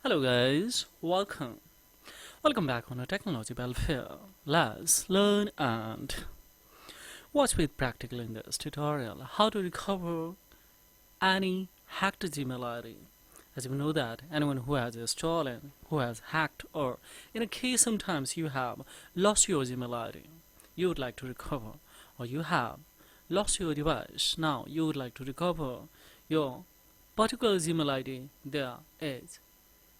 Hello guys, welcome back on a technology welfare. Let's learn and watch with practical in this tutorial how to recover any hacked Gmail ID. As you know that anyone who has stolen, who has hacked, or in a case sometimes you have lost your Gmail ID, you would like to recover, or you have lost your device, now you would like to recover your particular Gmail ID. There is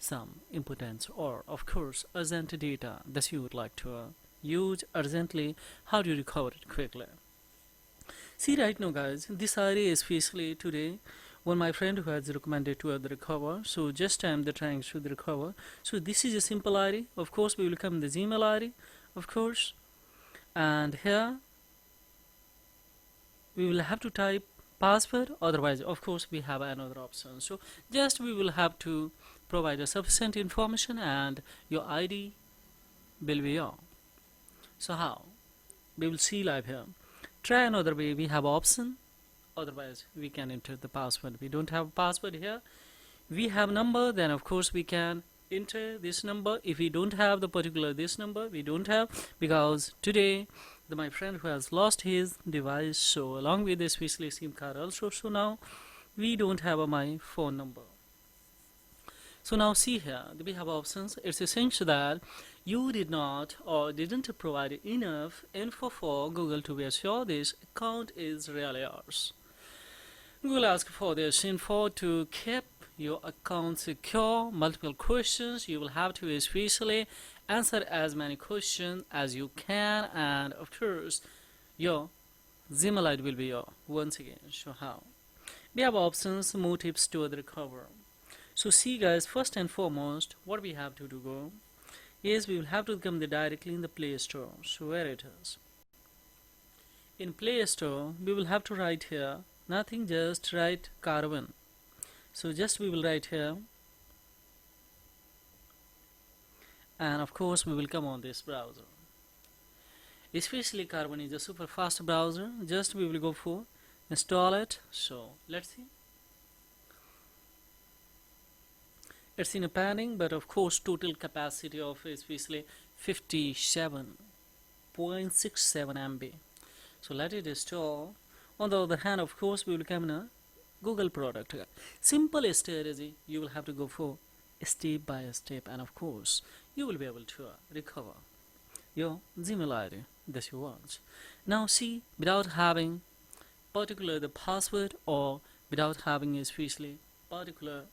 some important or of course urgent data that you would like to use urgently. How do you recover it quickly? See, right now guys, this idea is especially today one my friend who has recommended to the recover, so just I'm the trying to the recover. So this is a simple ID. Of course we will come the Gmail ID, of course, and here we will have to type password, otherwise of course we have another option. So just we will have to provide a sufficient information and your ID will be on. So how? We will see live here. Try another way. We have option, otherwise we can enter the password. We don't have password here. We have number, then of course we can enter this number. If we don't have the particular this number, we don't have, because today my friend who has lost his device, so along with this especially SIM card also, so now we don't have my phone number. So now see here, we have options. It's essential that you did not or didn't provide enough info for Google to be sure this account is really yours. Google asks for this info to keep your account secure. Multiple questions. You will have to especially answer as many questions as you can, and of course your Gmail ID will be your once again. So how? We have options, more tips to the recover. So see guys, first and foremost what we have to do is we will have to come directly in the Play Store. So where it is? In Play Store we will have to write here nothing, just write Carbon. So just we will write here, and of course we will come on this browser. Especially Carbon is a super fast browser. Just we will go for install it. So let's see. It's in a panning, but of course total capacity of especially 57.67 MB. So let it install. On the other hand, of course we will come in a Google product. Simple strategy, you will have to go for step by step, and of course you will be able to recover your Gmail ID that you want. Now see, without having particular the password or without having especially particular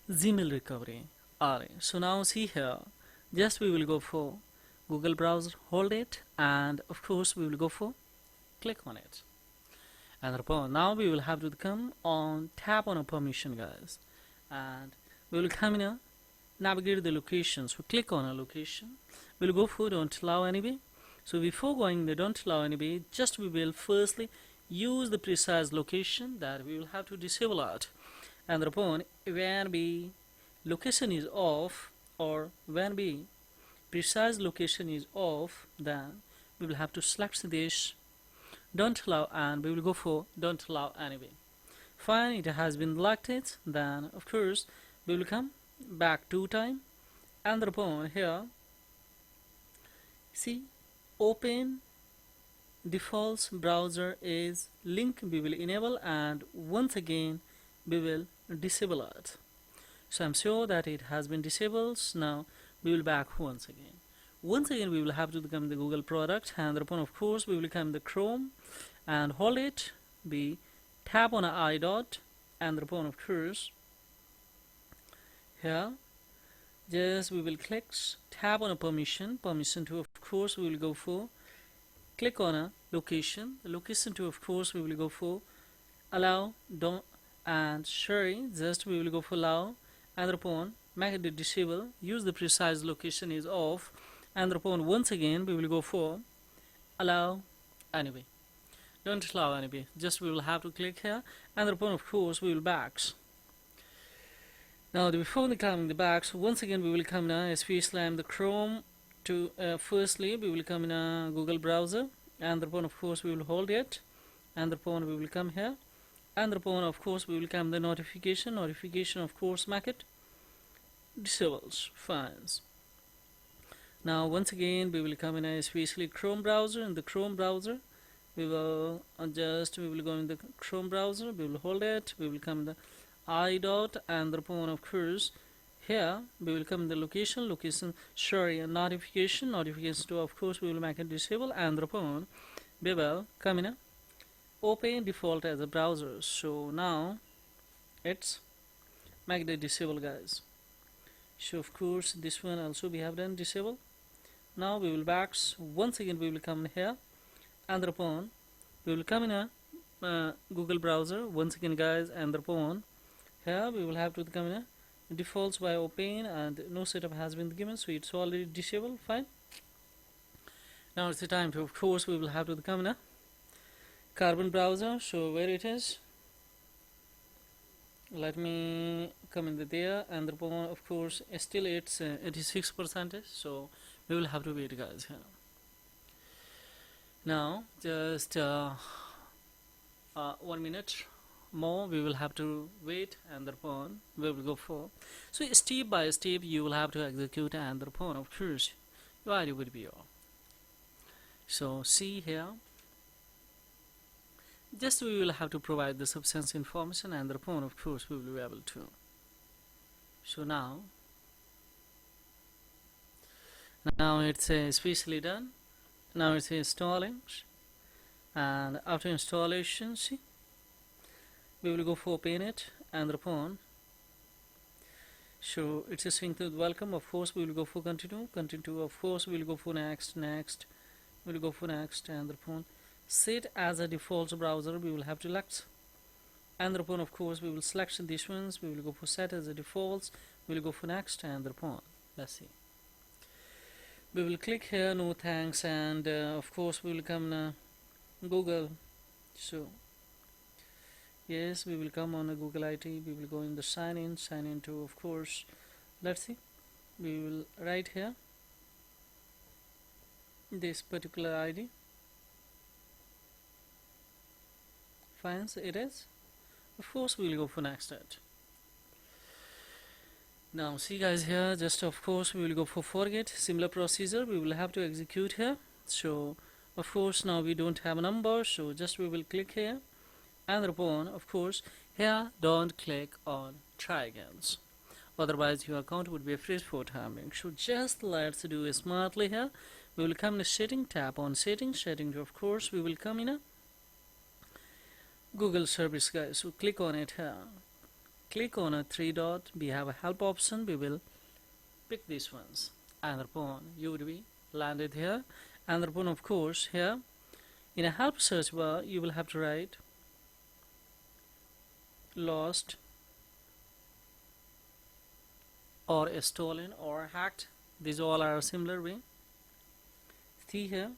Gmail recovery array. So now see here, just we will go for Google browser, hold it, and of course we will go for click on it, and now we will have to come on, tap on a permission guys, and we will come in a navigate the location. So click on a location, we'll go for don't allow anyway. So before going the don't allow anyway, just we will firstly use the precise location that we will have to disable it, and upon when the location is off, or when the precise location is off, then we will have to select this don't allow, and we will go for don't allow anyway. Fine, it has been selected. Then of course we will come back 2 times, and upon here see open default browser is link we will enable, and once again we will disable it. So I'm sure that it has been disabled. Now we will back once again. Once again we will have to become the Google product, and upon of course we will become the Chrome and hold it, we tap on a I dot, and upon of course here just we will click tap on a permission to of course we will go for click on a location, the location to of course we will go for allow, don't, and sorry, just we will go for allow, and upon make it disable, use the precise location is off, and upon once again we will go for allow anyway, don't allow anyway. Just we will have to click here, and upon of course we will backs. Now before the coming the backs, once again we will come now especially the Chrome to firstly we will come in a Google browser, and upon of course we will hold it, and upon we will come here and upon of course we will come the notification of course make it disables. Fines. Now once again we will come in a especially Chrome browser. In the Chrome browser we will we will go in the Chrome browser, we will hold it, we will come in the I dot, and upon of course here we will come in the location sorry, notifications to of course we will make it disable, and upon we will come in a open default as a browser. So now it's make the disable, guys. So of course this one also we have done disable. Now we will back once again, we will come here, and upon we will come in a Google browser once again, guys, and upon here we will have to come in a defaults by open, and no setup has been given, so it's already disabled. Fine. Now it's the time to of course we will have to come in a Carbon browser. So where it is, let me come in there, and of course still it's 86%, so we will have to wait, guys, here. Now just 1 minute more we will have to wait, and upon we will go for, so step by step you will have to execute, and upon of course your ID would be on. So see here, just we will have to provide the substance information, and upon of course we will be able to. So now it's especially done. Now it's installing, and after installation, see, we will go for open it, and upon, so it's a sync with welcome. Of course we will go for continue. Of course we will go for next. We will go for next, and upon set as a default browser we will have to select, and upon of course we will select these ones. We will go for set as a default, we will go for next, and upon let's see, we will click here no thanks, and of course we will come Google. So yes, we will come on a Google ID, we will go in the sign in to of course, let's see, we will write here this particular ID. Fine, so it is. Of course we will go for next step. Now see, guys, here just of course we will go for forget. Similar procedure we will have to execute here. So of course now we don't have a number, so just we will click here, and upon of course here don't click on try again, otherwise your account would be freeze for timing. So just let's do it smartly here. We will come in setting, tap on settings, of course we will come in a Google service, guys. So click on it here, click on a 3 dot, we have a help option, we will pick these ones, and upon you would be landed here, and upon of course here in a help search bar you will have to write lost or stolen or hacked. These all are similar way. See here,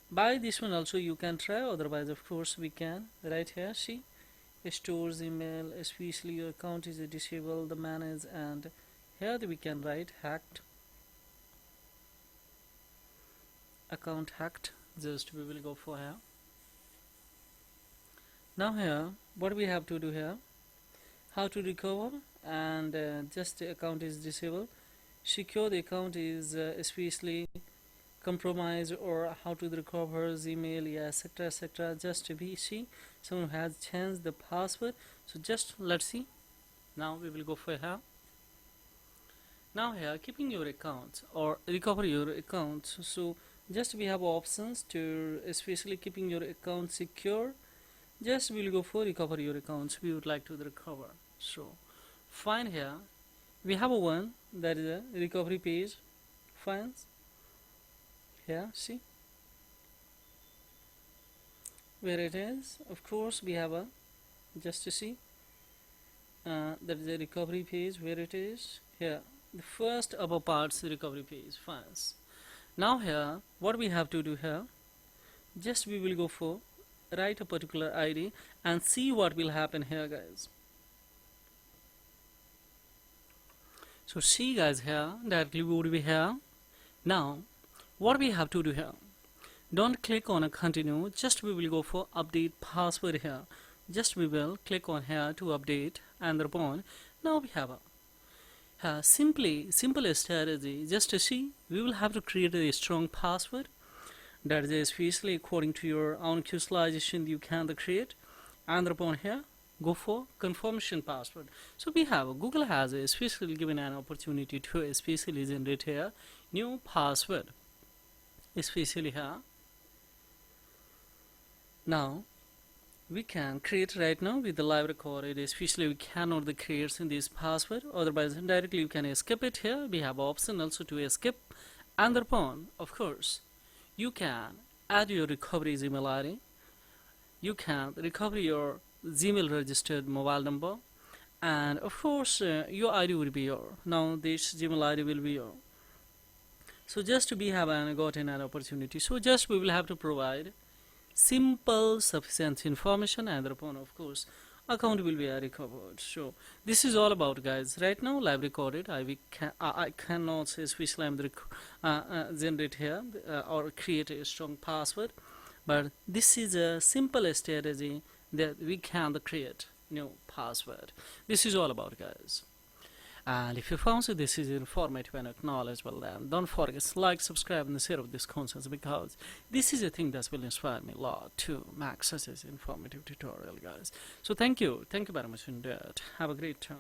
by this one also you can try, otherwise of course we can right here. See, stores email, especially your account is disabled, the manage, and here we can write hacked, account hacked. Just we will go for here. Now here what we have to do here, how to recover, and just the account is disabled, secure the account is especially compromised, or how to recover email, yeah, etc, etc. Just we see someone has changed the password, so just let's see. Now we will go for here. Now here keeping your account or recover your account, so just we have options to especially keeping your account secure. Just we will go for recover your accounts, we would like to recover. So find here we have a one that is a recovery page. Finds here, see where it is. Of course we have a, just to see that is a recovery page, where it is here, the first upper parts recovery page. Finds. Now here what we have to do here, just we will go for write a particular ID and see what will happen here, guys. So see, guys, here directly we would be here. Now what we have to do here, don't click on a continue, just we will go for update password here. just we will click on here to update, and thereupon now we have a simple strategy. Just to see, we will have to create a strong password that is especially according to your own customization you can create, and upon here go for confirmation password. So we have Google has especially given an opportunity to especially generate here new password, especially here. Now we can create right now with the live recorded, especially we cannot the create in this password, otherwise directly you can skip it. Here we have option also to skip, and thereupon of course you can add your recovery Gmail ID, you can recover your Gmail registered mobile number, and of course your ID will be your, now this Gmail ID will be your. So just to be have gotten an opportunity, so just we will have to provide simple sufficient information, and thereupon of course account will be recovered. So this is all about, guys. Right now live recorded, I cannot say especially I'm generate here or create a strong password, but this is a simple strategy that we can create new password. This is all about, guys. And if you found this is informative and knowledgeable, then don't forget to like, subscribe, and share of this content, because this is a thing that will inspire me a lot to make such as informative tutorial, guys. So thank you very much indeed. Have a great time.